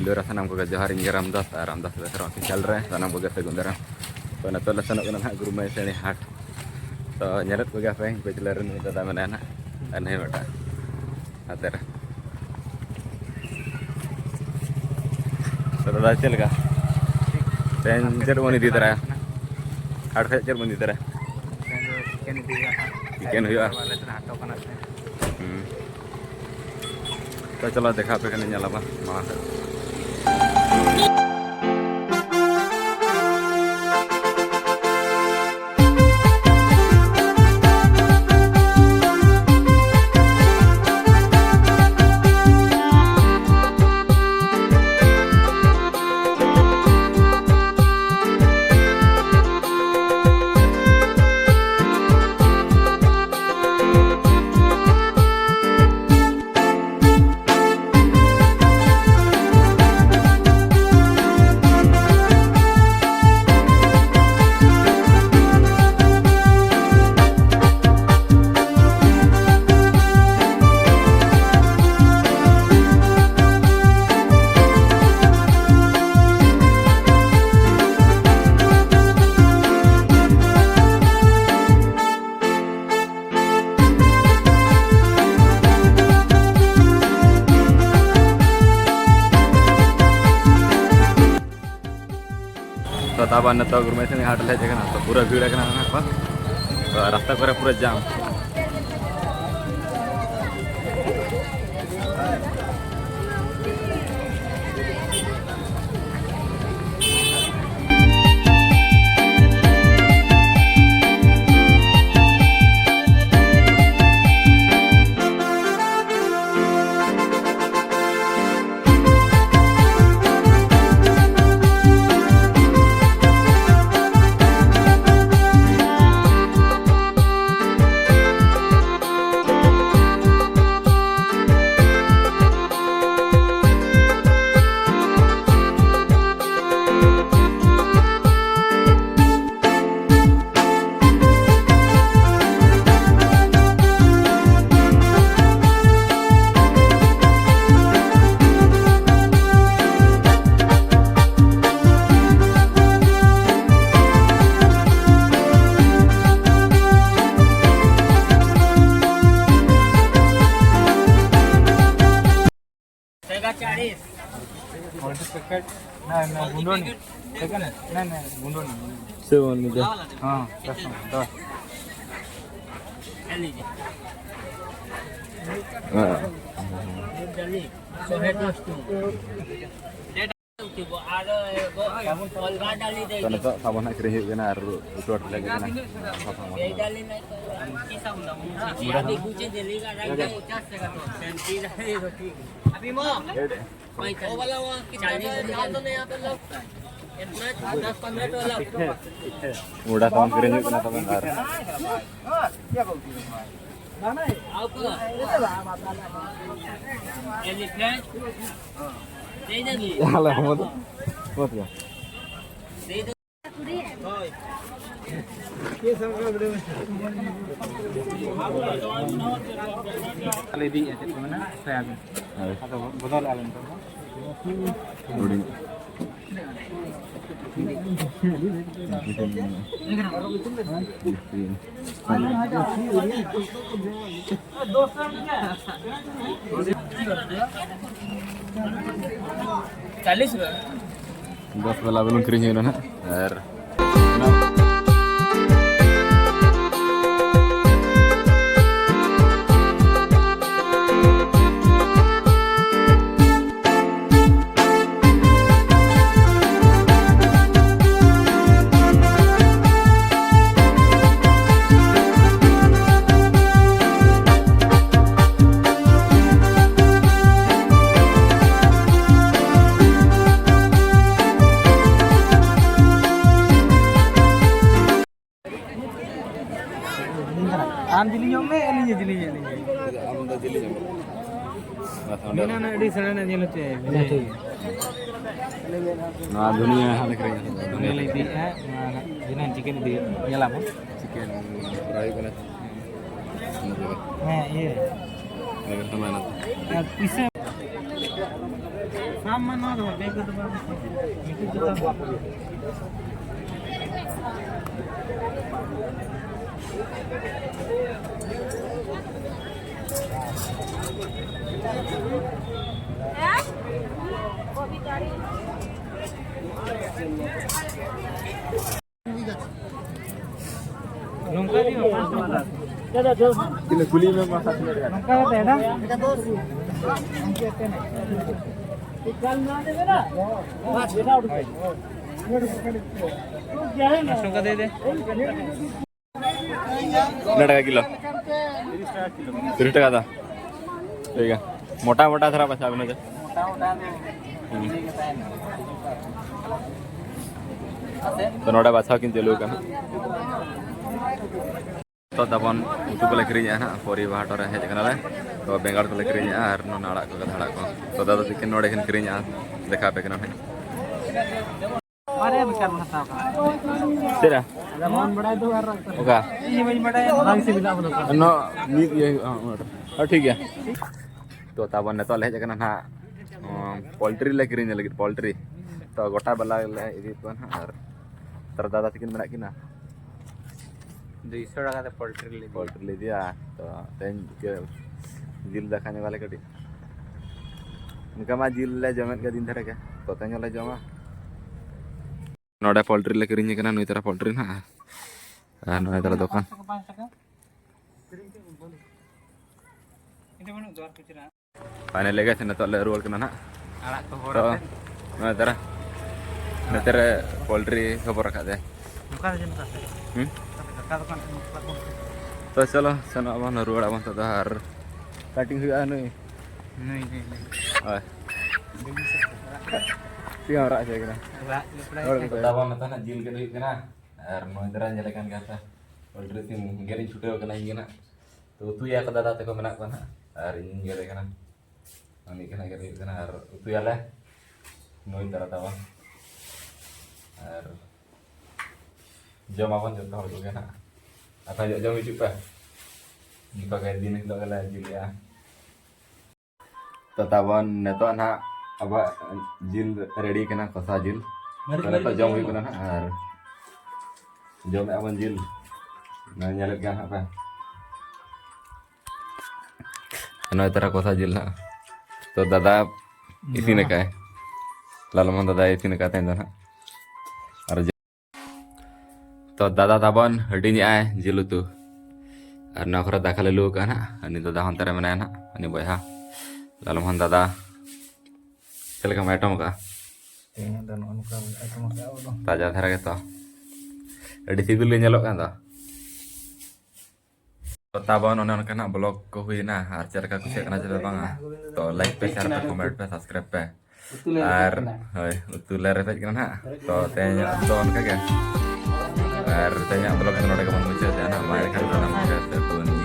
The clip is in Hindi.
पुलू सामान को जोहार इंगे रामदास ऑफिशियल रे सामान को सगुन दाराम तो नतो लसनों ना गुरुमाई से हाट तो nyeret को पे बेचलर दादा मेना ना अने बेटा अदर तो दादा चल का चर बनी दी तरह हाट पे चर बनी तरह चिकन हुआ तो चलो देखा पे कने nyala मां तो तब तो गुरुमाई से हाट ले जाना तो पूरा भीड़ है तो रास्ता पर पूरा जाम ना गुंडो नहीं ठीक है ना गुंडो नहीं सेवन मुझे हाँ 10 लीजिए तो सामान nak kerja kena aru itu ada lagi kena अभी मो ओ वाला वो कितना जाओ तो नहीं यहाँ पे लोग इतना 10-15 वाला उड़ा काम करेंगे कना तमन यार क्या बोलती है ना आओ तो एलिफेंट दे दे याला मत मत क्या दे दे ये सब का वीडियो में ले दी ऐसे तो ना saya atau betul alam tu loading चालीस 10 वाला belum kering ya na air आम जिली में एलिए जिली आम दा जिली ना डी सना जेलते ना दुनिया हाल करे दुनिया ले दी है जिना चिकन दी येला बो चिकन फ्राई बना हां ये अगर हमारा पीछे कुली में मसा टका किलो 30 टका था ठीक है मोटा मोटा थरा पाछा बने तो नोड़ा बाछा किन चलू का तो तबन उतु को लेकरी ना पोरी बाहट रे हेज कना तो बेंगार को लेकरी और नो नाड़ा को धड़ा को तो दादा तिकिन नोड़े किन करी देखा पे कना अरे बेकार हताव का तेरा मन बड़ा दो यार ओका ये बड़ी बड़ा भाग से बिना बोलो नो नी ये ठीक है तो तबन ने तो हेज कना ना पोल्ट्री लेकरी लगी पोल्ट्री तो गोटा बला ले इदी तो ना और तर दादा तिकिन बना किना 200 टका पोल्ट्री ले दिया तो तेन के जिल दिखाने वाले कटी उनका मा जिल ले जमेत के दिन धरे के तो तेन ले जमा नोडा पोल्ट्री ले करिኝ कना नई तरह पोल्ट्री ना नई तरह दुकान पानी लेगा से तो ले रोल कना ना तो नई तरह पोल्ट्री खबर रखा दे तो चलो सनो अब रुआड़ अब तो हर कटिंग हुआ नहीं tiang rak saya kena. Tahu nata na jil ke duit kena. Arno interan jelekan kata. Poultry tim gerin छुटे kena ingena. तो तू या कदा दाते को मना कना. Ar ini gere kena. Ani kena gere kena ar tu ya le. Noi tara tawa. Ar jam awan jam tahu kena. Apa jam itu pa. Ni pakai din itu kala jil ya. Tatawan neto anak apa jil ready kena kosa jil karena tak jauh itu kena ar jauh awan jil nah nyalet kan apa karena tera kosa jil na to dada isi ne kae lalu man dada isi ne kate na ar to dada taban hadinya ay jil tu ar na khara dakhale lu kana ani dada hantare mana na ani boya lalu man dada चल का मैटम का ताजा धरा के तो अड़ी सिबिल नेलो कान तो ताबन ओने ओनका ना ब्लॉग को हुई ना आर चर का कुछ कना चले बांगा तो लाइक पे शेयर पे कमेंट पे सब्सक्राइब पे आर होय उतुले रेपेज कना तो तेnya तो ओनका के आर तेnya ब्लॉग नोडे का मन मुझे ना मार का नाम के